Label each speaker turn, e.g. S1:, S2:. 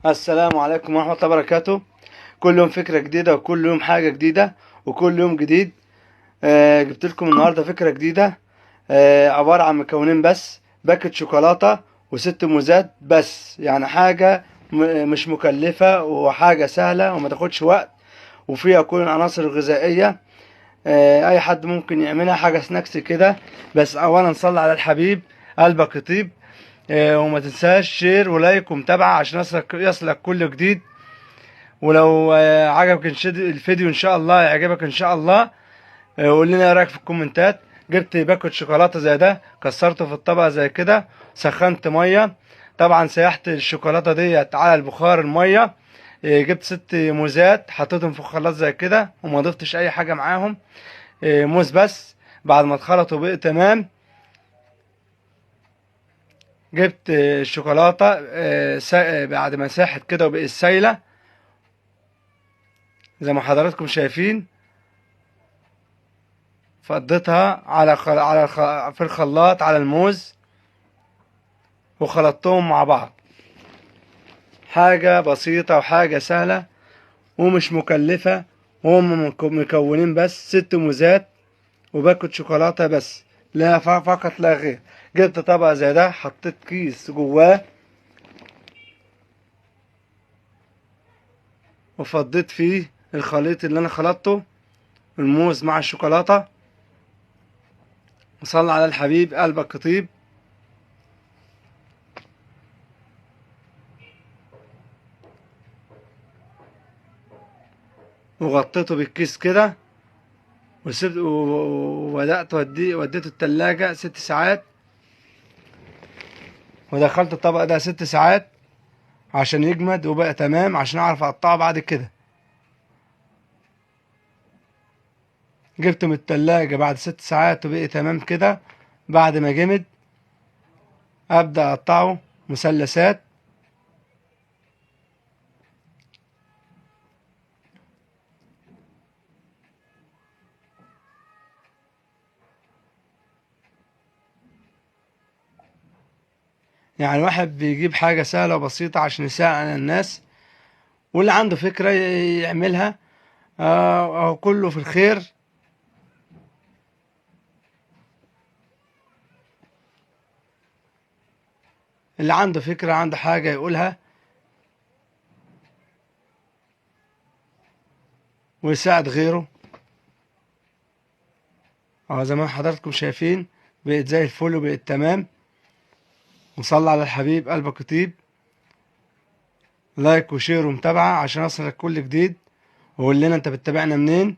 S1: السلام عليكم ورحمة الله وبركاته. كل يوم فكرة جديدة وكل يوم حاجة جديدة وكل يوم جديد. جبت لكم النهاردة فكرة جديدة. عبارة عن مكونين بس: باكت شوكولاتة وست موزات بس. يعني حاجة مش مكلفة وحاجة سهلة وما تاخدش وقت وفيها كل العناصر الغذائية. أي حد ممكن يعملها، حاجة سناكس كده. بس أولا صلي على الحبيب قلبك يطيب. وما تنساش شير ولايك ومتابعة عشان يصلك كل جديد. ولو عجبك الفيديو ان شاء الله يعجبك ان شاء الله. قول لنا ايه رايك في الكومنتات. جبت باكت شوكولاته زي ده، كسرته في الطبق زي كده، سخنت ميه. طبعا سيحت الشوكولاته ديت على البخار الميه. جبت ست موزات حطيتهم في الخلاط زي كده وما ضفتش اي حاجه معاهم، موز بس. بعد ما اتخلطوا بقى تمام، جبت الشوكولاته بعد ما ساحت كده وبقت سايله زي ما حضراتكم شايفين. فضيتها في الخلاط على الموز وخلطتهم مع بعض. حاجة بسيطة وحاجة سهلة ومش مكلفة. وهم مكونين بس ست موزات وباكت شوكولاتة بس، لا فقط لا غير. جبت طبق زي ده، حطيت كيس جواه وفضيت فيه الخليط اللي انا خلطته، الموز مع الشوكولاتة. وصلى على الحبيب قلبك يطيب. وغطيته بالكيس كده وسبت وبدأت وديته التلاجة 6 ساعات. ودخلت الطبق ده 6 ساعات عشان يجمد وبقى تمام، عشان اعرف اقطعه بعد كده. جبته من التلاجة بعد 6 ساعات وبقي تمام كده. بعد ما جمد ابدأ اقطعه مثلثات. يعني واحد بيجيب حاجة سهلة وبسيطة عشان يساعد الناس، واللي عنده فكرة يعملها. أو كله في الخير. اللي عنده فكرة، عنده حاجة يقولها ويساعد غيره. زي ما حضراتكم شايفين بقت زي الفل وبقت تمام. وصلى على الحبيب قلبك يطيب. لايك وشير ومتابعة عشان يصلك كل جديد. وقول لنا انت بتتابعنا منين.